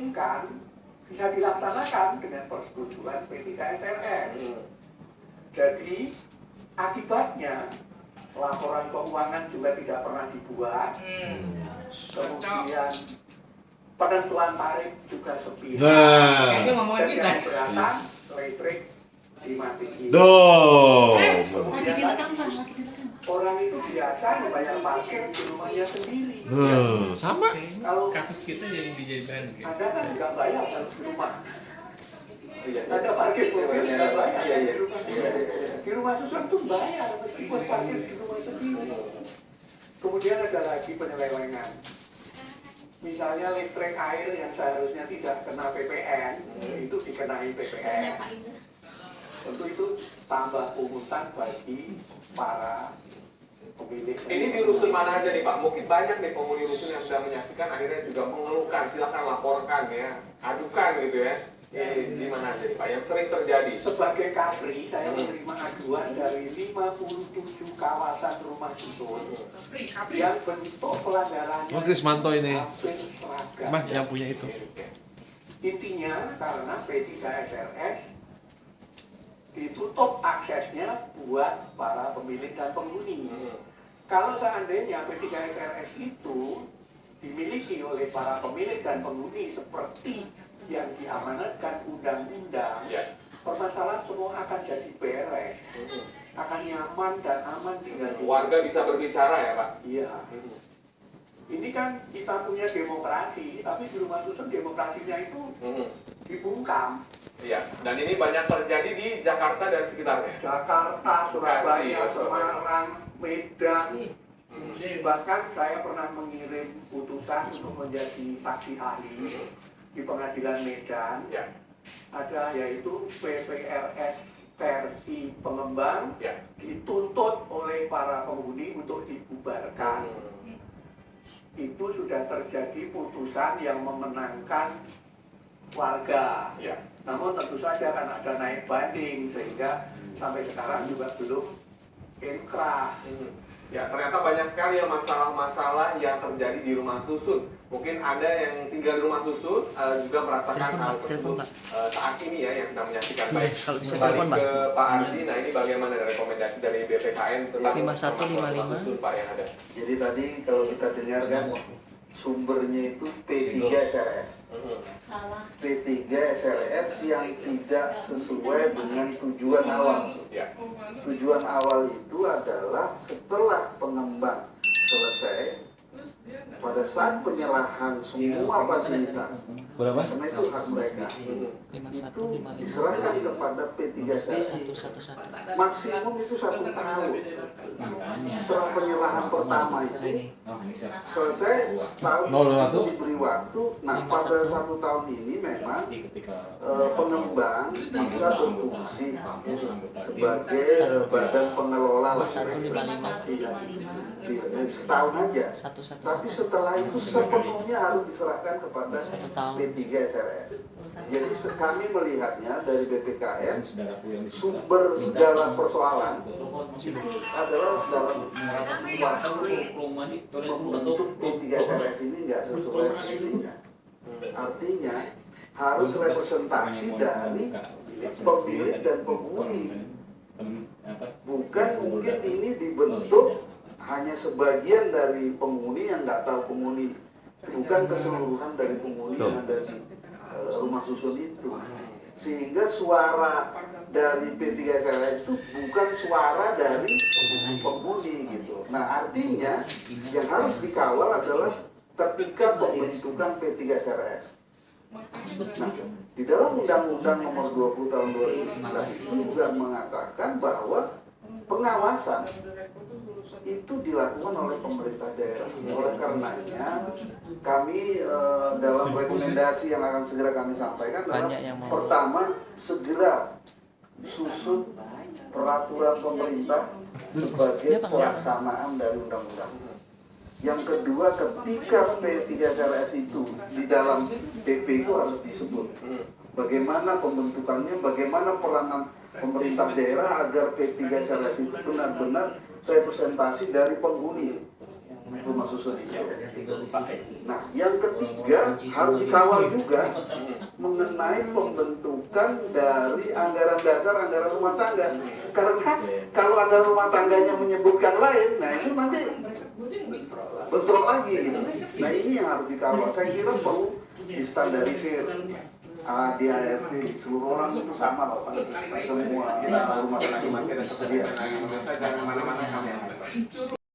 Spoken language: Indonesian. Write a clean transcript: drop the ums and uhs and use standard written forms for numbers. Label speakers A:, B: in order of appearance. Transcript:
A: dimungkinkan bisa dilaksanakan dengan persetujuan P3SRS. Jadi akibatnya laporan keuangan juga tidak pernah dibuat, kemudian penentuan tarif juga sepihak.
B: Kayaknya ngomongin
A: dan
B: kita.
A: yang keberatan listrik dimatiin.
C: Lagi direkam Pak, lagi direkam.
A: Orang itu biasa membayar parkir di rumahnya sendiri.
D: Sama.
A: Kalau
B: Kasus kita yang dijadikan gitu.
A: Anda kan nggak bayar kalau di rumah. Ada parkir mobil nggak bayar di rumah. Di rumah susun tuh bayar meskipun parkir di rumah sendiri. Kemudian ada lagi penyelewengan. Misalnya listrik air yang seharusnya tidak kena PPN, itu dikenai PPN. Tentu itu tambah pungutan bagi para pemilik.
E: Ini di rusun mana aja nih Pak? Mungkin banyak nih penghuni rusun yang sudah menyaksikan akhirnya juga mengeluhkan. Silakan laporkan ya, adukan gitu ya. Ini di mana aja nih Pak? Yang sering terjadi.
A: Sebagai Kapri, saya menerima aduan dari 57 kawasan rumah susun yang bentuk pelanggarannya
D: Krismanto ini.
A: hampir seragam.
D: Mah yang punya itu.
A: Intinya karena P3SRS ditutup aksesnya buat para pemilik dan penghuni. Kalau seandainya P3SRS itu dimiliki oleh para pemilik dan penghuni seperti yang diamanatkan undang-undang, permasalahan semua akan jadi beres, akan nyaman dan aman tinggal di
E: Warga bisa berbicara ya Pak?
A: Iya. Ini kan kita punya demokrasi, tapi di rumah susun demokrasinya itu dibungkam.
E: Iya. Dan ini banyak terjadi di Jakarta dan sekitarnya.
A: Jakarta, Surabaya, Semarang, Medan. Bahkan saya pernah mengirim putusan untuk menjadi saksi ahli di pengadilan Medan. Ada yaitu PPRS versi pengembang dituntut oleh para penghuni untuk dibubarkan. Itu sudah terjadi putusan yang memenangkan warga. Namun tentu saja kan ada naik banding sehingga sampai sekarang juga belum inkrah.
E: Ya, ternyata banyak sekali ya masalah-masalah yang terjadi di rumah susun. Mungkin ada yang tinggal di rumah susun juga merasakan hal tersebut saat ini ya yang sedang menyaksikan. Baik,
F: kalau bisa
E: kembali
F: telepon, Pak.
E: ke Pak Ardi. Nah, ini bagaimana rekomendasi dari BPKN tentang
F: 5155.
E: rumah susun Pak yang ada?
G: Jadi tadi kalau kita dengarkan sumbernya itu P3SRS.
C: Salah.
G: P3SRS yang tidak sesuai dengan tujuan awal. Tujuan awal itu adalah setelah pengembang selesai, pada saat penyerahan semua fasilitas, karena itu hak mereka, itu diserahkan kepada P3SRS. Maksimum itu 1 tahun. Setelah penyerahan pertama itu selesai, setahun itu diberi waktu. Nah, pada 1 tahun ini memang pengembang bisa berfungsi sebagai badan pengelola setahun aja. Tapi setelah itu sepenuhnya harus diserahkan kepada P3SRS. Jadi kami melihatnya dari BPKN, sumber segala persoalan itu adalah dalam waktu membentuk P3SRS ini nggak sesuai fungsinya. Artinya harus representasi dari pemilik dan penghuni. Bukan mungkin ini dibentuk hanya sebagian dari penghuni yang nggak tahu penghuni, bukan keseluruhan dari penghuni yang ada di rumah susun itu. Sehingga suara dari P3SRS itu bukan suara dari penghuni gitu. Nah, artinya yang harus dikawal adalah ketika pembentukan P3SRS. Nah, di dalam Undang-Undang Nomor 20 Tahun 2011 itu juga mengatakan bahwa pengawasan itu dilakukan oleh pemerintah daerah. Oleh karenanya kami dalam rekomendasi yang akan segera kami sampaikan adalah pertama, segera susun peraturan pemerintah sebagai pelaksanaan dari undang-undang. Yang kedua, ketika P3SRS itu di dalam PP itu harus disebut bagaimana pembentukannya, bagaimana peranan pemerintah daerah agar P3SRS itu benar-benar representasi dari penghuni. rumah susun itu. Nah, yang ketiga harus dikawal juga mengenai pembentukan dari anggaran dasar, anggaran rumah tangga. Karena kalau anggaran rumah tangganya menyebutkan lain, nah itu nanti bentrok lagi gitu. Nah ini yang harus dikawal. Saya kira perlu distandarisir. Di ART seluruh orang itu sama Bapak. Semua rumah tangga
E: Masih ada kesempatan, jangan kemana-mana kami.